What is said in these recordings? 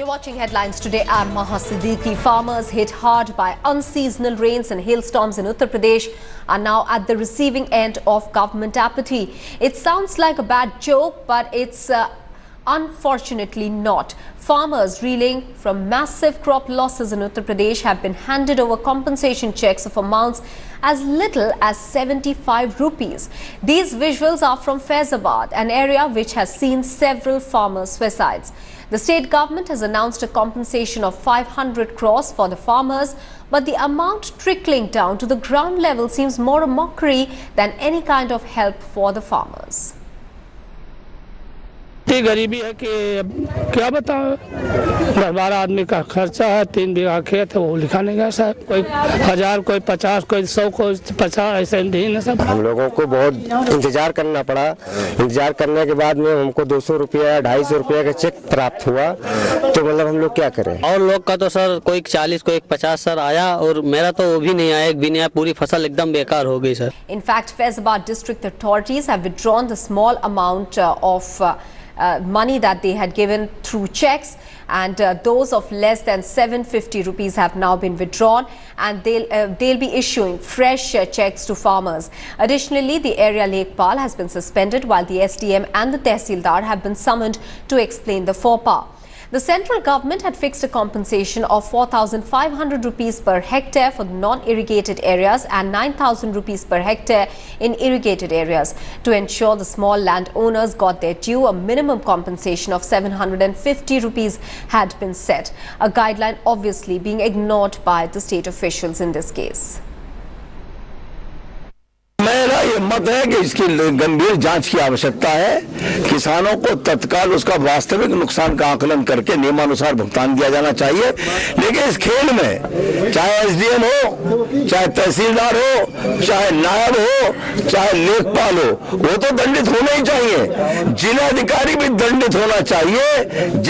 You're watching Headlines today. I'm Maha Siddiqui. Farmers hit hard by unseasonal rains and hailstorms in Uttar Pradesh are now at the receiving end of government apathy. It sounds like a bad joke, but it's unfortunately not. Farmers reeling from massive crop losses in Uttar Pradesh have been handed over compensation checks of amounts as little as 75 rupees. These visuals are from Faizabad, an area which has seen several farmer suicides. The state government has announced a compensation of 500 crores for the farmers, but the amount trickling down to the ground level seems more a mockery than any kind of help for the farmers. इतनी गरीबी है कि क्या बताओ, 10-12 आदमी का खर्चा है, 3 बीघा खेत है, वो लिखा नहीं गया साहब। कोई 1000, कोई 50, कोई 100, कोई 50, ऐसे नहीं है सब। हम लोगों को बहुत इंतजार करना पड़ा। इंतजार करने के बाद में हमको 200 रुपया 250 रुपया का चेक प्राप्त हुआ, तो मतलब हम लोग क्या करें। और लोग का तो सर कोई 40, कोई 50 सर आया, और मेरा तो वो भी नहीं आया, एक भी नहीं आया। पूरी फसल एकदम बेकार हो गई sir. In fact, Faizabad district authorities have withdrawn the small amount of money that they had given through checks, and those of less than 750 rupees have now been withdrawn, and they'll be issuing fresh checks to farmers. Additionally, the area Lekpal has been suspended while the SDM and the Tehsildar have been summoned to explain the faux pas. The central government had fixed a compensation of 4,500 rupees per hectare for non-irrigated areas and 9,000 rupees per hectare in irrigated areas. To ensure the small landowners got their due, a minimum compensation of 750 rupees had been set. A guideline obviously being ignored by the state officials in this case. मेरा ये मत है कि इसकी गंभीर जांच की आवश्यकता है। किसानों को तत्काल उसका वास्तविक नुकसान का आकलन करके नियमानुसार भुगतान दिया जाना चाहिए। लेकिन इस खेल में चाहे एसडीएम हो, चाहे तहसीलदार हो, चाहे नायब हो, चाहे लेखपाल हो, वो तो दंडित होने ही चाहिए। जिलाधिकारी भी दंडित होना चाहिए,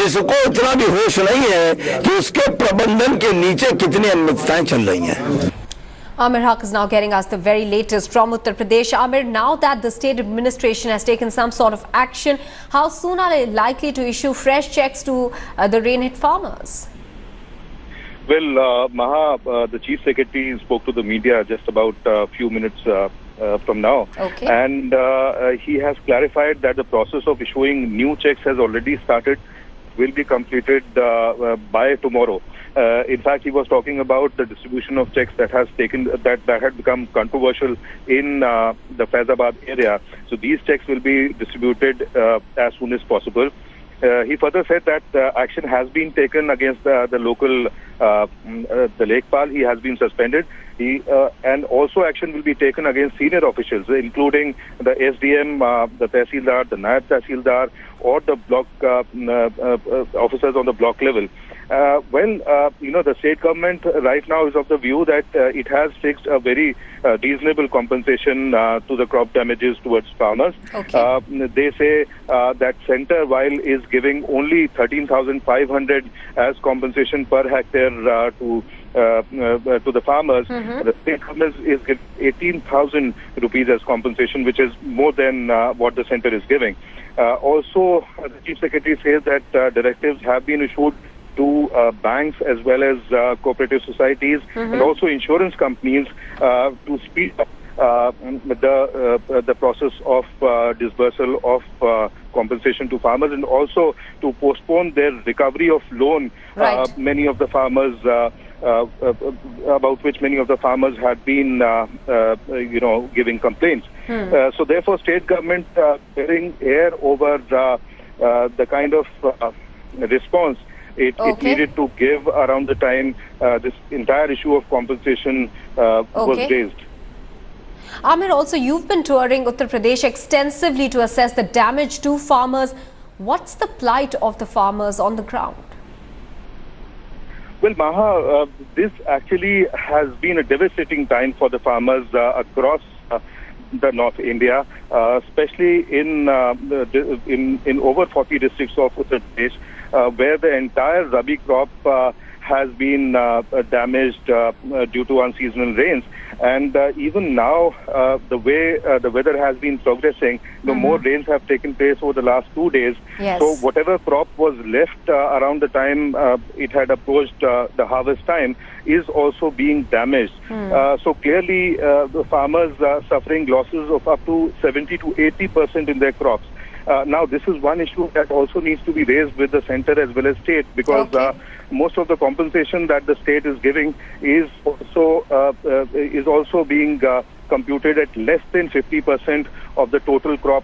जिसको इतना भी होश नहीं है कि उसके प्रबंधन के नीचे कितनी अनियमितताएं चल रही हैं। Amir Haq is now getting us the very latest from Uttar Pradesh. Amir, now that the state administration has taken some sort of action, how soon are they likely to issue fresh checks to the rain-hit farmers? Well, Maha, the Chief Secretary spoke to the media just about a few minutes from now. Okay. And he has clarified that the process of issuing new checks has already started, will be completed by tomorrow. In fact, he was talking about the distribution of checks that had become controversial in the Faizabad area. So these checks will be distributed as soon as possible. He further said that action has been taken against the local, the Lekpal. He has been suspended. And also action will be taken against senior officials, including the SDM, the Tehsildar, the Naib Tehsildar, or the block officers on the block level. The state government right now is of the view that it has fixed a very reasonable compensation to the crop damages towards farmers. Okay. They say that center, while is giving only 13,500 as compensation per hectare to the farmers, the state government is giving 18,000 rupees as compensation, which is more than what the center is giving. Also, the Chief Secretary says that directives have been issued to banks as well as cooperative societies and also insurance companies to speed up the process of disbursal of compensation to farmers, and also to postpone their recovery of loan. Right. Many of the farmers, about which many of the farmers had been, giving complaints. So therefore, state government bearing air over the kind of response it needed to give around the time this entire issue of compensation was raised. Amir, also you've been touring Uttar Pradesh extensively to assess the damage to farmers. What's the plight of the farmers on the ground? Well, Maha, this actually has been a devastating time for the farmers across the North India, especially in over 40 districts of Uttar Pradesh, where the entire Rabi crop has been damaged due to unseasonal rains. And even now, the way the weather has been progressing, more rains have taken place over the last 2 days. Yes. So whatever crop was left around the time it had approached the harvest time is also being damaged. So clearly, the farmers are suffering losses of up to 70 to 80% in their crops. Now, this is one issue that also needs to be raised with the centre as well as state, because most of the compensation that the state is giving is also being computed at less than 50% of the total crop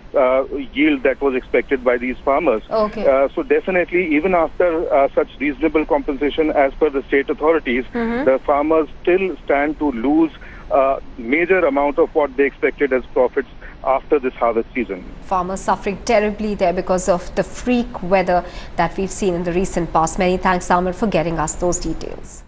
yield that was expected by these farmers. So definitely, even after such reasonable compensation as per the state authorities, the farmers still stand to lose major amount of what they expected as profits after this harvest season. Farmers suffering terribly there because of the freak weather that we've seen in the recent past. Many thanks, Amar, for getting us those details.